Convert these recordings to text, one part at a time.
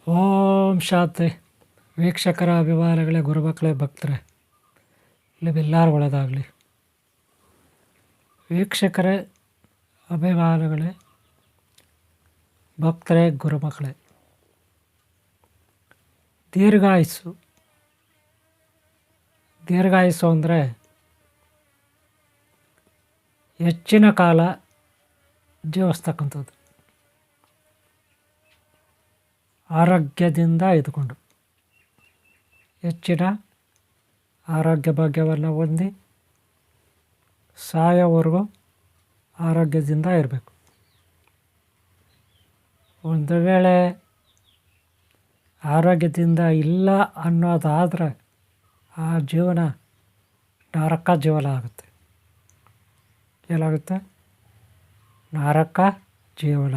ಓಂ ಶಾಂತಿ. ವೀಕ್ಷಕರ ಅಭಿಮಾನಿಗಳೇ, ಗುರುಮಕ್ಕಳೇ, ಭಕ್ತರೇ, ನಿಮ್ಮೆಲ್ಲರೂ ಒಳ್ಳೆಯದಾಗಲಿ. ವೀಕ್ಷಕರೇ, ಅಭಿಮಾನಿಗಳೇ, ಭಕ್ತರೇ, ಗುರುಮಕ್ಕಳೇ, ದೀರ್ಘಾಯುಸ್ಸು ಅಂದರೆ ಹೆಚ್ಚಿನ ಕಾಲ ಜೀವಿಸ್ತಕ್ಕಂಥದ್ದು. ಆರೋಗ್ಯದಿಂದ ಇದ್ಕೊಂಡು ಹೆಚ್ಚಿನ ಆರೋಗ್ಯ ಭಾಗ್ಯವನ್ನು ಹೊಂದಿ ಸಾಯೋವರೆಗೂ ಆರೋಗ್ಯದಿಂದ ಇರಬೇಕು. ಒಂದು ವೇಳೆ ಆರೋಗ್ಯದಿಂದ ಇಲ್ಲ ಅನ್ನೋದಾದರೆ ಆ ಜೀವನ ನರಕ ಜೀವನ ಆಗುತ್ತೆ. ಏನಾಗುತ್ತೆ? ನರಕ ಜೀವನ.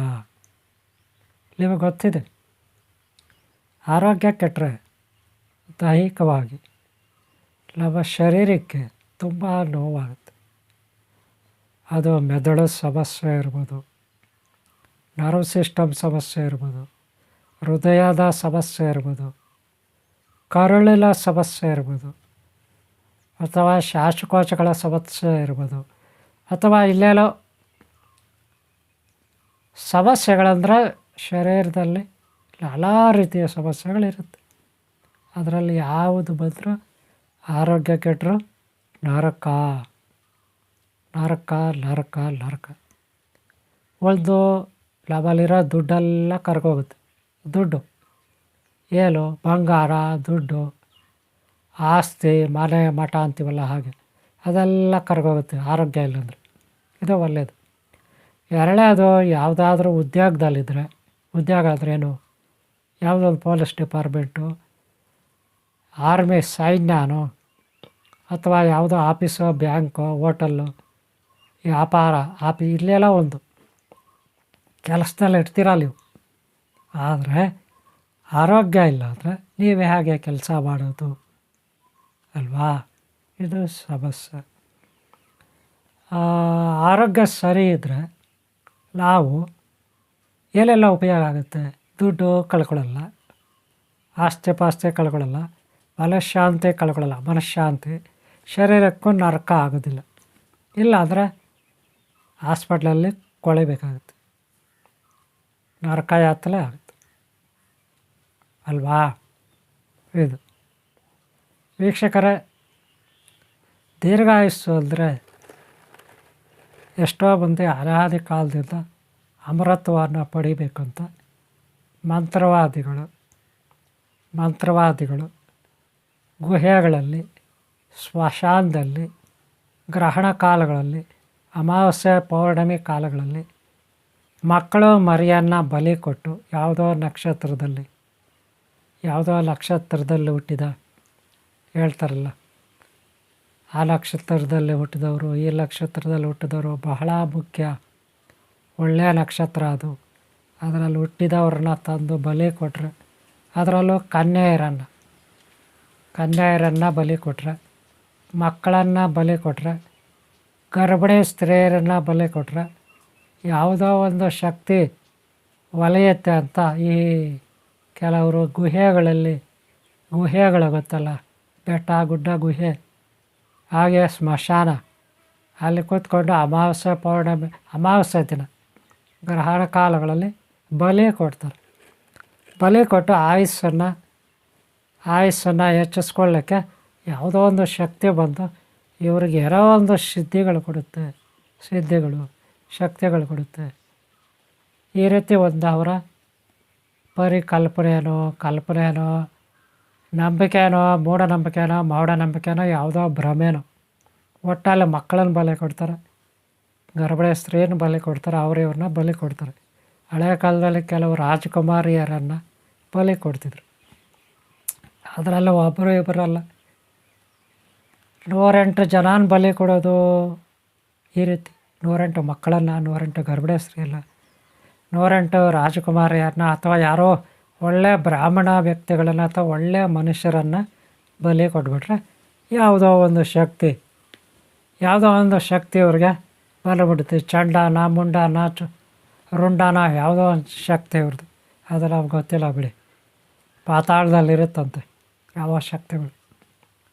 ನಿಮಗೆ ಗೊತ್ತಿದೆ, ಆರೋಗ್ಯ ಕೆಟ್ಟರೆ ದೈಹಿಕವಾಗಿ ನಮ್ಮ ಶರೀರಕ್ಕೆ ತುಂಬ ನೋವಾಗುತ್ತೆ. ಅದು ಮೆದುಳು ಸಮಸ್ಯೆ ಇರ್ಬೋದು, ನರ್ವ್ ಸಿಸ್ಟಮ್ ಸಮಸ್ಯೆ ಇರ್ಬೋದು, ಹೃದಯದ ಸಮಸ್ಯೆ ಇರ್ಬೋದು, ಕರುಳಿನ ಸಮಸ್ಯೆ ಇರ್ಬೋದು, ಅಥವಾ ಶ್ವಾಸಕೋಶಗಳ ಸಮಸ್ಯೆ ಇರ್ಬೋದು, ಅಥವಾ ಇಲ್ಲೇನೋ ಸಮಸ್ಯೆಗಳಂದರೆ ಶರೀರದಲ್ಲಿ ನಾನಾ ರೀತಿಯ ಸಮಸ್ಯೆಗಳಿರುತ್ತೆ. ಅದರಲ್ಲಿ ಯಾವುದು ಬಂದರೂ ಆರೋಗ್ಯ ಕೆಟ್ಟರು ನರಕ ನರಕ ನರಕ ನರಕ. ಒಂದು ನಮ್ಮಲ್ಲಿರೋ ದುಡ್ಡೆಲ್ಲ ಕರ್ಕೋಗುತ್ತೆ. ದುಡ್ಡು ಏನು? ಬಂಗಾರ, ದುಡ್ಡು, ಆಸ್ತಿ, ಮನೆ, ಮಠ ಅಂತೀವಲ್ಲ, ಹಾಗೆ ಅದೆಲ್ಲ ಕರ್ಕೋಗುತ್ತೆ ಆರೋಗ್ಯ ಇಲ್ಲಾಂದರೆ. ಇದು ಒಳ್ಳೆಯದು. ಎರಡನೇದು, ಯಾವುದಾದ್ರೂ ಉದ್ಯೋಗದಲ್ಲಿದ್ದರೆ, ಉದ್ಯೋಗ ಅಂದ್ರೇನು? ಯಾವುದೊಂದು ಪೊಲೀಸ್ ಡಿಪಾರ್ಟ್ಮೆಂಟು, ಆರ್ಮಿ, ಸೈನ್ಯನೋ, ಅಥವಾ ಯಾವುದೋ ಆಫೀಸು, ಬ್ಯಾಂಕು, ಹೋಟೆಲ್ಲು, ವ್ಯಾಪಾರ, ಇಲ್ಲೆಲ್ಲ ಒಂದು ಕೆಲಸದಲ್ಲಿ ಇರ್ತೀರ ನೀವು. ಆದರೆ ಆರೋಗ್ಯ ಇಲ್ಲ ಅಂದರೆ ನೀವು ಹೇಗೆ ಕೆಲಸ ಮಾಡೋದು ಅಲ್ವಾ? ಇದು ಸಮಸ್ಯೆ. ಆರೋಗ್ಯ ಸರಿ ಇದ್ದರೆ ನಾವು ಏನೆಲ್ಲ ಉಪಯೋಗ ಆಗುತ್ತೆ? ದುಡ್ಡು ಕಳ್ಕೊಳ್ಳಲ್ಲ, ಆಸ್ತಿ ಪಾಸ್ತಿ ಕಳ್ಕೊಳ್ಳಲ್ಲ, ಮನಃಶಾಂತಿ ಕಳ್ಕೊಳ್ಳಲ್ಲ. ಮನಃಶಾಂತಿ, ಶರೀರಕ್ಕೂ ನರಕ ಆಗೋದಿಲ್ಲ. ಇಲ್ಲ ಅಂದರೆ ಹಾಸ್ಪಿಟ್ಲಲ್ಲಿ ಕೊಳಿಬೇಕಾಗುತ್ತೆ, ನರಕ ಯಾತನೆ ಆಗುತ್ತೆ ಅಲ್ವಾ? ಇದು ವೀಕ್ಷಕರೇ, ದೀರ್ಘಾಯುಸ್ಸು ಅಂದರೆ ಎಷ್ಟೋ ಮಂದಿ ಅನಾದಿ ಕಾಲದಿಂದ ಅಮರತ್ವವನ್ನು ಪಡಿಬೇಕಂತ ಮಂತ್ರವಾದಿಗಳು ಗುಹೆಗಳಲ್ಲಿ, ಸ್ಮಶಾನದಲ್ಲಿ, ಗ್ರಹಣ ಕಾಲಗಳಲ್ಲಿ, ಅಮಾವಾಸ್ಯೆ ಪೌರ್ಣಮಿ ಕಾಲಗಳಲ್ಲಿ ಮಕ್ಕಳು ಮರಿಯನ್ನು ಬಲಿ ಕೊಟ್ಟು ಯಾವುದೋ ನಕ್ಷತ್ರದಲ್ಲಿ ಹುಟ್ಟಿದ ಹೇಳ್ತಾರಲ್ಲ, ಆ ನಕ್ಷತ್ರದಲ್ಲಿ ಹುಟ್ಟಿದವರು, ಈ ನಕ್ಷತ್ರದಲ್ಲಿ ಹುಟ್ಟಿದವರು ಬಹಳ ಮುಖ್ಯ, ಒಳ್ಳೆಯ ನಕ್ಷತ್ರ ಅದು. ಅದರಲ್ಲಿ ಹುಟ್ಟಿದವ್ರನ್ನ ತಂದು ಬಲಿ ಕೊಟ್ಟರೆ, ಅದರಲ್ಲೂ ಕನ್ಯೆಯರನ್ನು ಬಲಿ ಕೊಟ್ಟರೆ, ಮಕ್ಕಳನ್ನು ಬಲಿ ಕೊಟ್ಟರೆ, ಗರ್ಭಿಣಿ ಸ್ತ್ರೀಯರನ್ನು ಬಲಿ ಕೊಟ್ಟರೆ ಯಾವುದೋ ಒಂದು ಶಕ್ತಿ ಒಲೆಯುತ್ತೆ ಅಂತ ಈ ಕೆಲವರು ಗುಹೆಗಳು ಗೊತ್ತಲ್ಲ, ಬೆಟ್ಟ ಗುಡ್ಡ ಗುಹೆ, ಹಾಗೆ ಸ್ಮಶಾನ, ಅಲ್ಲಿ ಕೂತ್ಕೊಂಡು ಅಮಾವಾಸ್ಯೆ ದಿನ ಗ್ರಹಣ ಕಾಲಗಳಲ್ಲಿ ಬಲಿ ಕೊಡ್ತಾರೆ. ಬಲಿ ಕೊಟ್ಟು ಆಯುಸ್ಸನ್ನು ಹೆಚ್ಚಿಸ್ಕೊಳ್ಳೋಕ್ಕೆ ಯಾವುದೋ ಒಂದು ಶಕ್ತಿ ಬಂದು ಇವ್ರಿಗೆ ಏನೋ ಒಂದು ಶಕ್ತಿಗಳು ಕೊಡುತ್ತೆ. ಈ ರೀತಿ ಒಂದು ಅವರ ಕಲ್ಪನೆಯೋ ನಂಬಿಕೆನೋ, ಮೂಢನಂಬಿಕೆನೋ, ಯಾವುದೋ ಭ್ರಮೆನೋ, ಒಟ್ಟಲ್ಲಿ ಮಕ್ಕಳನ್ನು ಬಲಿ ಕೊಡ್ತಾರೆ, ಗರ್ಭಿಣಿ ಸ್ತ್ರೀಯನ್ನು ಬಲಿ ಕೊಡ್ತಾರೆ, ಇವ್ರನ್ನ ಬಲಿ ಕೊಡ್ತಾರೆ. ಹಳೆಯ ಕಾಲದಲ್ಲಿ ಕೆಲವು ರಾಜಕುಮಾರಿಯರನ್ನು ಬಲಿ ಕೊಡ್ತಿದ್ರು. ಅದರಲ್ಲ ಒಬ್ಬರು ಇಬ್ಬರಲ್ಲ, 108 ಜನನ ಬಲಿ ಕೊಡೋದು. ಈ ರೀತಿ 108 ಮಕ್ಕಳನ್ನು, 108 ಗರ್ಭಿಣಿ ಸ್ತ್ರೀಯಲ್ಲ, 108 ರಾಜಕುಮಾರಿಯರನ್ನ, ಅಥವಾ ಯಾರೋ ಒಳ್ಳೆಯ ಬ್ರಾಹ್ಮಣ ವ್ಯಕ್ತಿಗಳನ್ನು ಅಥವಾ ಒಳ್ಳೆಯ ಮನುಷ್ಯರನ್ನು ಬಲಿ ಕೊಟ್ಬಿಟ್ರೆ ಯಾವುದೋ ಒಂದು ಶಕ್ತಿ ಅವ್ರಿಗೆ ಬಂದುಬಿಡುತ್ತೆ. ಚಂಡಾನ, ಮುಂಡಾನ, ರುಂಡಾನ, ಯಾವುದೋ ಒಂದು ಶಕ್ತಿ ಇವ್ರದ್ದು, ಅದು ನಮ್ಗೆ ಗೊತ್ತಿಲ್ಲ ಬಿಡಿ. ಪಾತಾಳದಲ್ಲಿರುತ್ತಂತೆ ಯಾವ ಶಕ್ತಿಗಳು.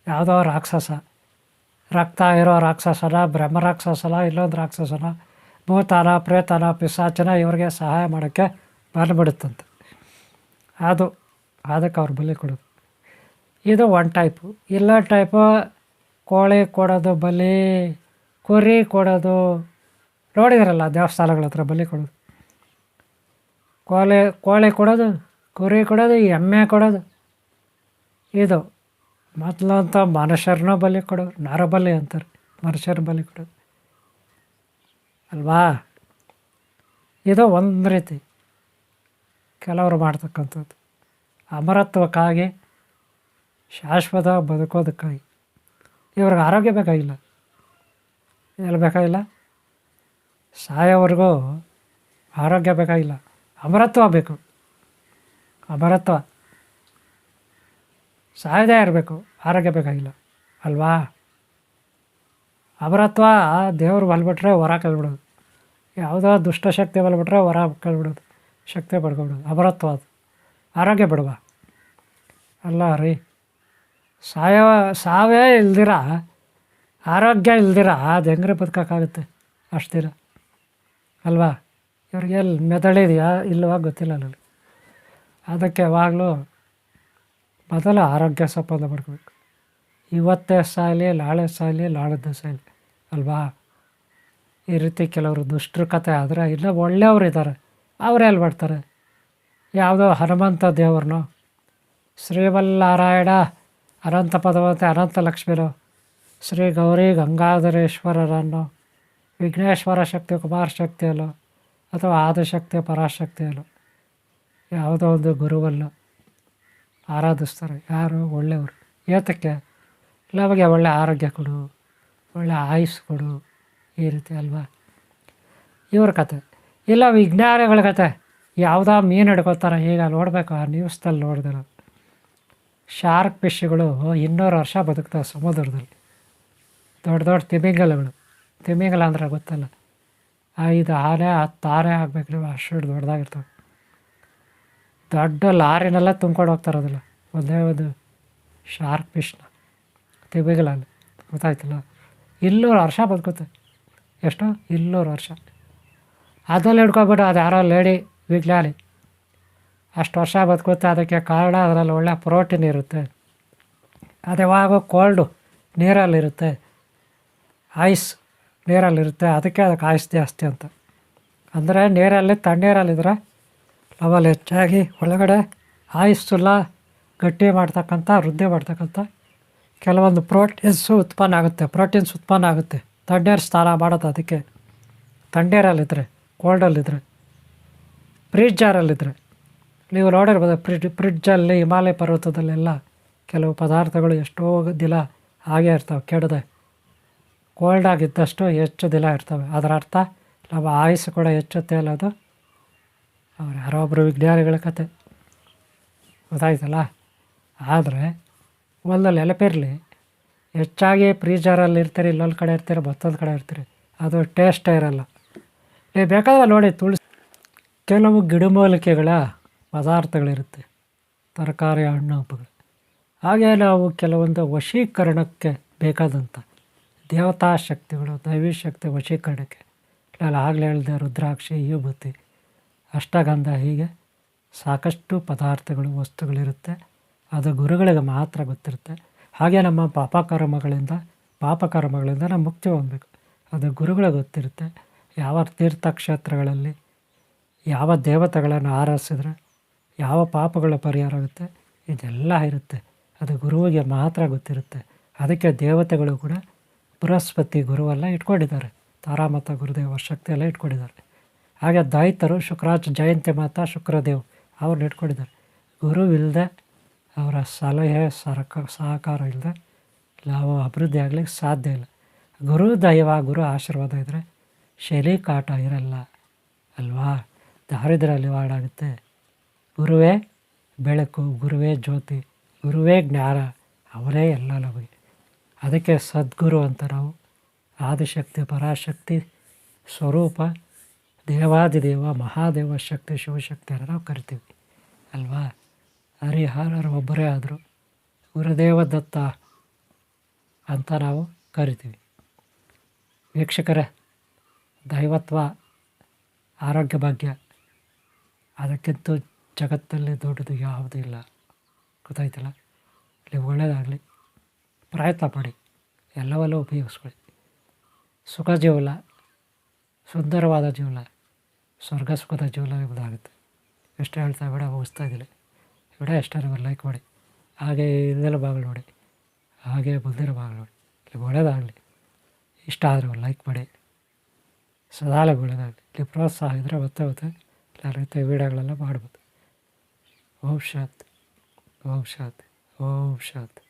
ಯಾವುದೋ ರಾಕ್ಷಸ, ರಕ್ತ ಇರೋ ರಾಕ್ಷಸನ, ಬ್ರಹ್ಮರಾಕ್ಷಸನ, ಇಲ್ಲೊಂದು ರಾಕ್ಷಸನ, ಭೂತಾನ, ಪ್ರೇತನ, ಪಿಶಾಚನ ಇವ್ರಿಗೆ ಸಹಾಯ ಮಾಡೋಕ್ಕೆ ಬಂದುಬಿಡುತ್ತಂತೆ. ಅದಕ್ಕೆ ಅವ್ರು ಬಲಿ ಕೊಡೋದು. ಇದು ಒನ್ ಟೈಪು. ಇಲ್ಲೊಂದು ಟೈಪು ಕೋಳಿ ಕೊಡೋದು ಬಲಿ, ಕುರಿ ಕೊಡೋದು. ನೋಡಿದ್ರಲ್ಲ ದೇವಸ್ಥಾನಗಳ ಹತ್ರ ಬಲಿ ಕೊಡೋದು. ಕೋಳಿ ಕೊಡೋದು, ಕುರಿ ಕೊಡೋದು, ಎಮ್ಮೆ ಕೊಡೋದು. ಇದು ಮೊದಲಂತ ಮನುಷ್ಯರನ್ನೂ ಬಲಿ ಕೊಡೋದು, ನರಬಲಿ ಅಂತಾರೆ, ಮನುಷ್ಯರ ಬಲಿ ಕೊಡೋದು ಅಲ್ವಾ. ಇದು ಒಂದು ರೀತಿ ಕೆಲವರು ಮಾಡ್ತಕ್ಕಂಥದ್ದು. ಅಮರತ್ವಕ್ಕಾಗಿ, ಶಾಶ್ವತ ಬದುಕೋದಕ್ಕಾಗಿ. ಇವ್ರಿಗೆ ಆರೋಗ್ಯ ಬೇಕಾಗಿಲ್ಲ, ಎಲ್ಲಿ ಬೇಕಾಗಿಲ್ಲ, ಸಾಯೋವರೆಗೂ ಆರೋಗ್ಯ ಬೇಕಾಗಿಲ್ಲ, ಅಮರತ್ವ ಬೇಕು. ಅಮರತ್ವ ಸಾಯದೇ ಇರಬೇಕು, ಆರೋಗ್ಯ ಬೇಕಾಗಿಲ್ಲ ಅಲ್ವಾ. ಅಮರತ್ವ ದೇವ್ರು ಬಲ್ಬಿಟ್ರೆ ವರ ಕಲ್ಬಿಡೋದು, ಯಾವುದೋ ದುಷ್ಟಶಕ್ತಿ ಬಲ್ಬಿಟ್ರೆ ವರ ಕಲ್ಬಿಡೋದು, ಶಕ್ತಿ ಪಡ್ಕೊಬಿಡೋದು. ಅಮರತ್ವ ಅದು. ಆರೋಗ್ಯ ಬಿಡುವ ಅಲ್ಲ ರೀ. ಸಾವೇ ಇಲ್ದಿರ, ಆರೋಗ್ಯ ಇಲ್ದಿರ ಅದು ಹೆಂಗ್ರೆ ಬದುಕೋಕ್ಕಾಗುತ್ತೆ ಅಷ್ಟು ದಿನ ಅಲ್ವಾ. ಇವ್ರಿಗೆ ಎಲ್ಲಿ ಮೆದುಳಿದೆಯಾ ಇಲ್ಲವಾ ಗೊತ್ತಿಲ್ಲ ನನಗೆ. ಅದಕ್ಕೆ ಯಾವಾಗಲೂ ಮೊದಲು ಆರೋಗ್ಯ ಸಂಪಾದನೆ ಮಾಡ್ಕೋಬೇಕು. ಇವತ್ತೇ ಸಾಯಲಿ, ನಾಳೆ ಸಾಯಲಿ, ನಾಳದ್ದೇ ಸಾಯಲಿ ಅಲ್ವಾ. ಈ ರೀತಿ ಕೆಲವರು ದುಷ್ಟರ ಕಥೆ ಆದರೆ ಇಲ್ಲ ಒಳ್ಳೆಯವರು ಇದ್ದಾರೆ, ಅವ್ರು ಎಲ್ಲಿ ಮಾಡ್ತಾರೆ. ಯಾವುದೋ ಹನುಮಂತ ದೇವ್ರನ್ನೋ, ಶ್ರೀವಲ್ಲಾರಾಯಣ ಅನಂತ ಪದವಂತೆ ಅನಂತ ಲಕ್ಷ್ಮಿನೋ, ಶ್ರೀ ಗೌರಿ ಗಂಗಾಧರೇಶ್ವರರನ್ನೋ, ವಿಘ್ನೇಶ್ವರ ಶಕ್ತಿ ಕುಮಾರ ಶಕ್ತಿಯಲ್ಲೋ, ಅಥವಾ ಆದಿಶಕ್ತಿ ಪರಾಶಕ್ತಿಯಲ್ಲೋ ಯಾವುದೋ ಒಂದು ಗುರುವಲ್ಲ ಆರಾಧಿಸ್ತಾರೆ. ಯಾರು ಒಳ್ಳೆಯವರು. ಏತಕ್ಕೆ? ನಮಗೆ ಒಳ್ಳೆಯ ಆರೋಗ್ಯ ಕೊಡು, ಒಳ್ಳೆಯ ಆಯುಸ್ ಕೊಡು, ಈ ರೀತಿ ಅಲ್ವಾ ಇವ್ರ ಕತೆ. ಇಲ್ಲ ವಿಜ್ಞಾನಿಗಳ ಕತೆ. ಯಾವುದೋ ಮೀನು ಹಿಡ್ಕೊತಾರೆ. ಈಗ ನೋಡಬೇಕು, ಆ ನ್ಯೂಸ್ದಲ್ಲಿ ನೋಡಿದ್ರೆ ಶಾರ್ಕ್ ಫಿಶ್ಗಳು 200 ವರ್ಷ ಬದುಕ್ತವೆ ಸಮುದ್ರದಲ್ಲಿ. ದೊಡ್ಡ ದೊಡ್ಡ ತಿಮಿಂಗಲಗಳು. ತಿಮಿಂಗಲ ಅಂದ್ರೆ ಗೊತ್ತಲ್ಲ, 5 ಆನೆ 10 ಆನೆ ಆಗ್ಬೇಕು ನೀವು, ಅಷ್ಟು ದೊಡ್ಡದಾಗಿರ್ತವೆ. ದೊಡ್ಡ ಲಾರಿನೆಲ್ಲ ತುಂಬ್ಕೊಂಡು ಹೋಗ್ತಾರದಿಲ್ಲ ಒಂದೇ ಒಂದು ಶಾರ್ಕ್ ಫಿಶ್ನ, ತಿಮಿಂಗಲಲ್ಲಿ. ಗೊತ್ತಾಯ್ತಲ್ಲ, 200 ವರ್ಷ ಬದುಕುತ್ತೆ. ಎಷ್ಟು? 200 ವರ್ಷ. ಅದ್ರಲ್ಲಿ ಹಿಡ್ಕೊಬಿಟ್ಟು ಅದು ಯಾರೋ ಲೇಡಿ ವಿಜ್ಞಾನಿ ಅಷ್ಟು ವರ್ಷ ಬದುಕುತ್ತೆ. ಅದಕ್ಕೆ ಕಾರಣ ಅದರಲ್ಲಿ ಒಳ್ಳೆಯ ಪ್ರೋಟೀನ್ ಇರುತ್ತೆ. ಅದು ಯಾವಾಗ ಕೋಲ್ಡು ನೀರಲ್ಲಿರುತ್ತೆ, ಐಸ್ ನೀರಲ್ಲಿರುತ್ತೆ, ಅದಕ್ಕೆ ಐಸ್ ಜಾಸ್ತಿ ಅಂತ. ಅಂದರೆ ನೀರಲ್ಲಿ ತಣ್ಣೀರಲ್ಲಿದ್ದರೆ ಲೆವೆಲ್ ಹೆಚ್ಚಾಗಿ ಒಳಗಡೆ ಆಯುಸ್ಸೆಲ್ಲ ಗಟ್ಟಿ ಮಾಡ್ತಕ್ಕಂಥ, ವೃದ್ಧಿ ಮಾಡ್ತಕ್ಕಂಥ ಕೆಲವೊಂದು ಪ್ರೋಟೀನ್ಸ್ ಉತ್ಪನ್ನ ಆಗುತ್ತೆ. ತಣ್ಣೀರು ಸ್ನಾನ ಮಾಡೋದು ಅದಕ್ಕೆ. ತಣ್ಣೀರಲ್ಲಿದ್ದರೆ, ಕೋಲ್ಡಲ್ಲಿದ್ದರೆ, ಫ್ರಿಜ್ಜಾರಲ್ಲಿದ್ದರೆ ನೀವು ನೋಡಿರ್ಬೋದು. ಫ್ರಿಡ್ಜಲ್ಲಿ ಹಿಮಾಲಯ ಪರ್ವತದಲ್ಲೆಲ್ಲ ಕೆಲವು ಪದಾರ್ಥಗಳು ಎಷ್ಟೋ ದಿನ ಹಾಗೇ ಇರ್ತವೆ, ಕೆಡದೆ. ಕೋಲ್ಡಾಗಿದ್ದಷ್ಟು ಹೆಚ್ಚು ದಿನ ಇರ್ತವೆ. ಅದರ ಅರ್ಥ ನಮ್ಮ ಆಯುಸ್ಸು ಕೂಡ ಹೆಚ್ಚುತ್ತೆ ಅನ್ನೋದು ಅವ್ರು ಯಾರೋ ಒಬ್ಬರು ವಿಜ್ಞಾನಿಗಳ ಕತೆ. ಗೊತ್ತಾಯ್ತಲ್ಲ. ಆದರೆ ಒಂದು ನೆನಪಿರಲಿ, ಹೆಚ್ಚಾಗಿ ಫ್ರೀಜರಲ್ಲಿ ಇರ್ತೀರಿ, ಇಲ್ಲೊಂದು ಕಡೆ ಇರ್ತೀರಿ, ಮತ್ತೊಂದು ಕಡೆ ಇರ್ತೀರಿ, ಅದು ಟೇಸ್ಟೇ ಇರೋಲ್ಲ. ನೀವು ಬೇಕಾದ್ರೆ ನೋಡಿ, ಕೆಲವು ಗಿಡಮೂಲಿಕೆಗಳ ಪದಾರ್ಥಗಳಿರುತ್ತೆ, ತರಕಾರಿ, ಹಣ್ಣು ಹಂಪಗಳು. ಹಾಗೆ ನಾವು ಕೆಲವೊಂದು ವಶೀಕರಣಕ್ಕೆ ಬೇಕಾದಂಥ ದೇವತಾ ಶಕ್ತಿಗಳು, ದೈವಿ ಶಕ್ತಿ ವಶೀಕರಣಕ್ಕೆ ನಾನು ಆಗಲೇ ಹೇಳಿದೆ, ರುದ್ರಾಕ್ಷಿ, ವಿಭೂತಿ, ಅಷ್ಟಗಂಧ, ಹೀಗೆ ಸಾಕಷ್ಟು ಪದಾರ್ಥಗಳು, ವಸ್ತುಗಳಿರುತ್ತೆ. ಅದು ಗುರುಗಳಿಗೆ ಮಾತ್ರ ಗೊತ್ತಿರುತ್ತೆ. ಹಾಗೆ ನಮ್ಮ ಪಾಪಕರ್ಮಗಳಿಂದ ನಾವು ಮುಕ್ತಿ ಹೊಂದಬೇಕು, ಅದು ಗುರುಗಳಿಗೆ ಗೊತ್ತಿರುತ್ತೆ. ಯಾವ ತೀರ್ಥಕ್ಷೇತ್ರಗಳಲ್ಲಿ ಯಾವ ದೇವತೆಗಳನ್ನು ಆರಾಧಿಸಿದ್ರೆ ಯಾವ ಪಾಪಗಳ ಪರಿಹಾರ ಆಗುತ್ತೆ, ಇದೆಲ್ಲ ಇರುತ್ತೆ. ಅದು ಗುರುವಿಗೆ ಮಾತ್ರ ಗೊತ್ತಿರುತ್ತೆ. ಅದಕ್ಕೆ ದೇವತೆಗಳು ಕೂಡ ಬೃಹಸ್ಪತಿ ಗುರುವೆಲ್ಲ ಇಟ್ಕೊಂಡಿದ್ದಾರೆ, ತಾರಾಮತ ಗುರುದೇವ ಶಕ್ತಿ ಎಲ್ಲ ಇಟ್ಕೊಂಡಿದ್ದಾರೆ. ಹಾಗೆ ದೈತರು ಶುಕ್ರಾಚ ಜಯಂತಿ ಮಾತಾ ಶುಕ್ರದೇವ್ ಅವ್ರನ್ನ ಇಟ್ಕೊಂಡಿದ್ದಾರೆ. ಗುರುವಿಲ್ಲದೆ, ಅವರ ಸಲಹೆ ಸಹಕಾರ ಇಲ್ಲದೆ ನಾವು ಅಭಿವೃದ್ಧಿ ಆಗಲಿಕ್ಕೆ ಸಾಧ್ಯ ಇಲ್ಲ. ಗುರು ದೈವ, ಗುರು ಆಶೀರ್ವಾದ ಇದ್ದರೆ ಶನಿ ಕಾಟ ಇರಲ್ಲ ಅಲ್ವಾ. ದಾರಿದ್ರ್ಯ ನಿವಾರಣೆ. ಗುರುವೇ ಬೆಳಕು, ಗುರುವೇ ಜ್ಯೋತಿ, ಗುರುವೇ ಜ್ಞಾನ, ಅವರೇ ಎಲ್ಲ ನಮಗೆ. ಅದಕ್ಕೆ ಸದ್ಗುರು ಅಂತ ನಾವು ಆದಿಶಕ್ತಿ ಪರಾಶಕ್ತಿ ಸ್ವರೂಪ ದೇವಾದಿದೇವ ಮಹಾದೇವ ಶಕ್ತಿ ಶಿವಶಕ್ತಿಯನ್ನು ನಾವು ಕರಿತೀವಿ ಅಲ್ವಾ. ಹರಿಹರರು ಒಬ್ಬರೇ ಆದರು. ಗುರುದೇವ ದತ್ತ ಅಂತ ನಾವು ಕರಿತೀವಿ. ವೀಕ್ಷಕರೇ, ದೈವತ್ವ, ಆರೋಗ್ಯ ಭಾಗ್ಯ ಅದಕ್ಕಿಂತ ಜಗತ್ತಲ್ಲಿ ದೊಡ್ಡದು ಯಾವುದೂ ಇಲ್ಲ. ಗೊತ್ತಾಯ್ತಲ್ಲ? ಇಲ್ಲಿ ಒಳ್ಳೆಯದಾಗಲಿ, ಪ್ರಯತ್ನ ಪಡಿ, ಎಲ್ಲವಲ್ಲೂ ಉಪಯೋಗಿಸ್ಕೊಳ್ಳಿ. ಸುಖ ಜೀವನ, ಸುಂದರವಾದ ಜೀವನ, ಸ್ವರ್ಗ ಸುಖದ ಜೀವನ ನಿಮ್ಮದಾಗುತ್ತೆ. ಎಷ್ಟು ಹೇಳ್ತಾ ವಿಡಿಯೋ ಮುಗಿಸ್ತಾ ಇದ್ದೀನಿ. ವಿಡಿಯೋ ಇಷ್ಟ ನೀವು ಲೈಕ್ ಮಾಡಿ, ಹಾಗೆ ಹಿಂದಿನ ಭಾಗ ನೋಡಿ, ಹಾಗೆ ಮುಂದಿನ ಭಾಗ ನೋಡಿ. ಇಲ್ಲಿ ಒಳ್ಳೆಯದಾಗಲಿ. ಇಷ್ಟ ಆದರೆ ಒಂದು ಲೈಕ್ ಮಾಡಿ. ಸದಾಲೆ ಒಳ್ಳೆಯದಾಗಲಿ. ಇಲ್ಲಿ ಪ್ರೋತ್ಸಾಹ ಇದ್ದರೆ ಮತ್ತೆ ಎಲ್ಲ ರೀತಿಯ ವೀಡಿಯೋಗಳೆಲ್ಲ ಮಾಡ್ಬೋದು. ಓಂ ಶಾಂತಿ, ಓಂ ಶಾಂತಿ, ಓಂ ಶಾಂತಿ.